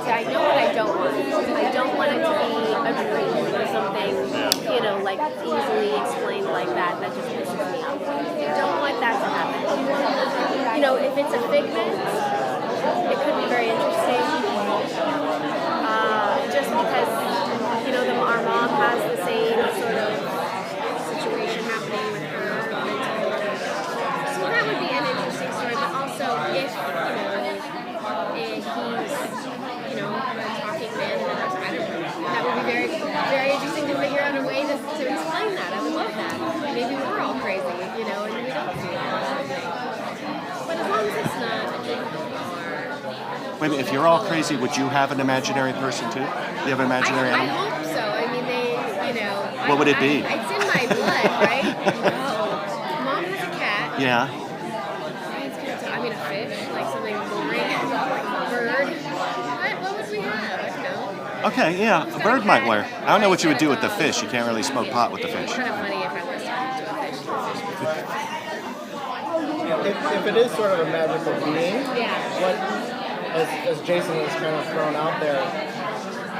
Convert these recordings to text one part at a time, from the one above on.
I know what I don't want. I don't want it to be a dream or something, you know, like easily explained like that. That just pisses me off. I don't want that to happen. You know, if it's a figment, it could be very interesting. Just because, you know, our mom has the same sort of situation happening with her. So that would be an interesting story. But also, if he's, you know, a talking man, I don't know. That would be very, very interesting to figure out a way to explain that. I would love that. Maybe we're all crazy, you know, and we don't see that. But as long as it's not, I think we are. Wait a minute, if you're all crazy, would you have an imaginary person too? You have an imaginary I animal? hope so. I mean, you know. What would it be? It's in my blood, right? No. Mom has a cat. Yeah. I mean, a fish, like something boring. Bird. What would we have? I don't know. Okay, yeah, a bird might work. I don't know what you would do with the fish. You can't really smoke pot with the fish. It's kind of funny if I was talking to a fish. If it is sort of a magical being, Yeah. what, as Jason has kind of thrown out there,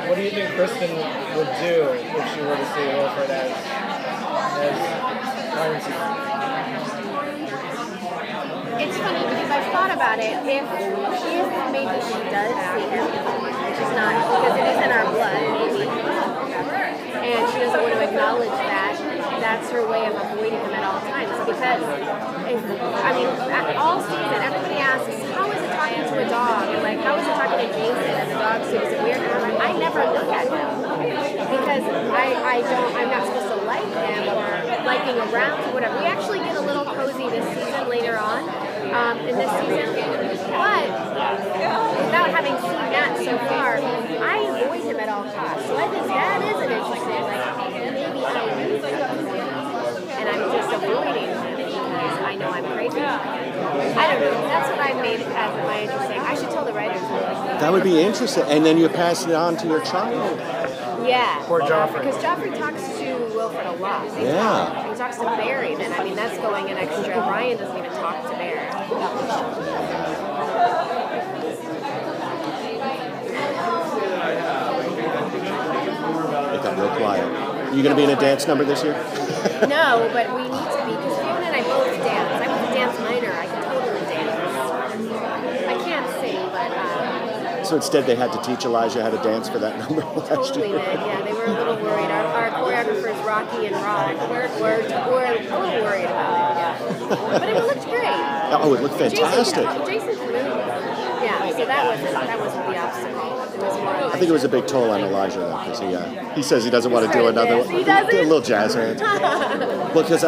what do you think Kristen would do if she were to see Wilfred as Ryan's? It's funny because I've thought about it. If maybe she does see him, which is not, because it is in our blood, maybe, and she doesn't want to acknowledge that, that's her way of avoiding him at all times. Because, all season, everybody asks, how is it talking to a dog? And like, how is it talking to Jason and the dog suit? Is it weird? And I'm like, I never look at him. Because I'm not supposed to like him or like being around or whatever. We actually get a little cozy this season later on, in this season. But without having seen that so far, I avoid him at all costs. So I think that is an interesting, like, maybe I lose him and I'm just avoiding him because I know I'm crazy. I don't know. That's what I made as my interesting. I should tell the writers. That would be interesting. And then you pass it on to your child. Yeah. Or Joffrey. Because Joffrey talks to Wilfred a lot. Yeah. He talks to Barry, then. I mean, that's going an extra. Ryan doesn't even talk to Barry. It got real quiet. You going to be in a dance number this year? No, but we need to be, because Fiona and I both dance. I was a dance minor. I can totally dance. I can't sing, but... So instead they had to teach Elijah how to dance for that number last Totally year. did, yeah. They were a little worried. Our choreographers, Rocky and Rod, were a little worried about it, yeah. But it looked great. Oh, it looked fantastic. Jason can move. Yeah, so that wasn't the obstacle. It was more I think it was a big toll on Elijah, though, because he says he doesn't want to do another one. He doesn't? Do a little jazz hands. Well, because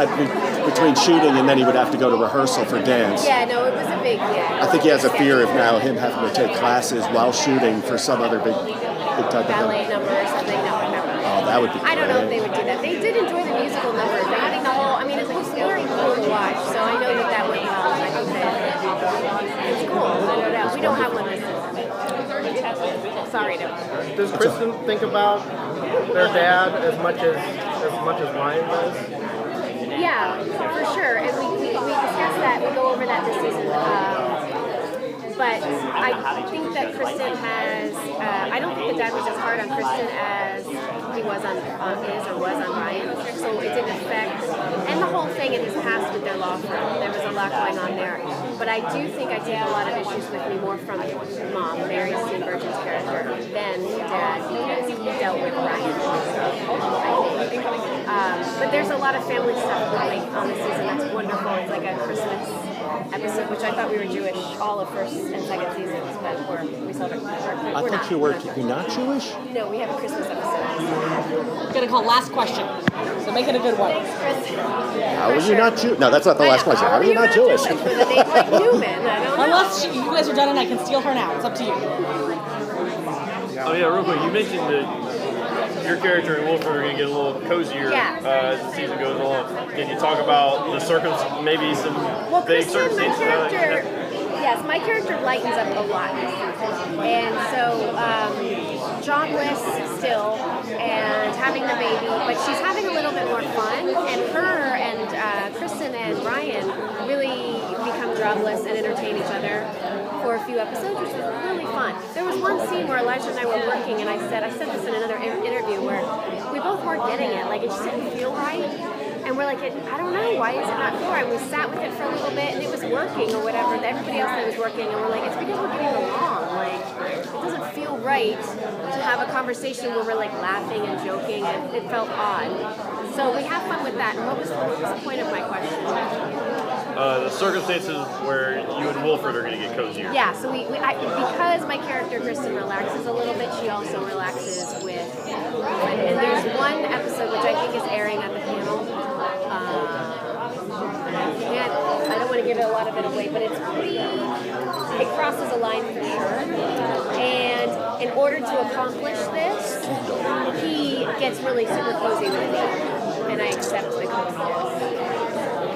between shooting and then he would have to go to rehearsal for dance. Yeah, no, it was a big, I think he has a fear of now him having to take classes while shooting for some other big type of ballet thing. number or something. No, never. Oh, that would be great. I don't know if they would do that. They did enjoy the musical number. They're having the whole, I mean, it was very cool to watch, so I know that went well. I think that it's cool. No doubt. We don't have one this season. Sorry, no. Does Kristen think about their dad as much as Ryan does? Yeah, for sure. And we discussed that. We go over that this season. But I think that Kristen has. I don't think the dad was as hard on Kristen as he was on Ryan. So it didn't affect. And the whole thing in his past with their law firm, there was a lot going on there. But I do think I take a lot of issues with me more from Mom, Mary Steenburgen's character, than Dad, because he dealt with Ryan. I think. But there's a lot of family stuff going on this season. That's wonderful. It's like a Christmas episode, which I thought we were Jewish all of first and second seasons, but we celebrate. I thought you were not Jewish? No, we have a Christmas episode. I'm gonna call last question, so make it a good one. Thanks, Chris. How are you not Jewish? No, that's not the last question. How are you not Jewish? With a name like Newman, I don't know. Unless you guys are done and I can steal her now. It's up to you. Oh yeah, real quick, you mentioned that your character and Wilfred are going to get a little cozier as the season goes on. Can you talk about the maybe some vague circumstances? Yes, my character lightens up a lot. And so John West still and having the baby, but she's having a little bit more fun. And her and Kristen and Ryan really become jobless and entertain each other for a few episodes, which was really fun. There was one scene where Elijah and I were working, and I said this in another interview, where we both weren't getting it. Like, it just didn't feel right. And we're like, I don't know, why is it not feel right? We sat with it for a little bit, and it was working or whatever. Everybody else that was working, and we're like, it's because we're getting along. Like, it doesn't feel right to have a conversation where we're like laughing and joking, and it felt odd. So we have fun with that. And what was the point of my question? The circumstances where you and Wilfred are going to get cozier. Yeah, so because my character Kristen relaxes a little bit, she also relaxes with. And there's one episode which I think is airing at the panel. I don't want to give a lot of it away, but it crosses a line for sure. And in order to accomplish this, he gets really super cozy with me, and I accept the coziness.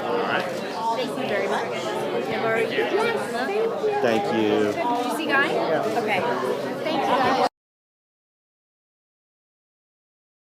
All right. Thank you very much. Thank you. Yes, thank you. Thank you. Did you see Guy? Yeah. Okay. Thank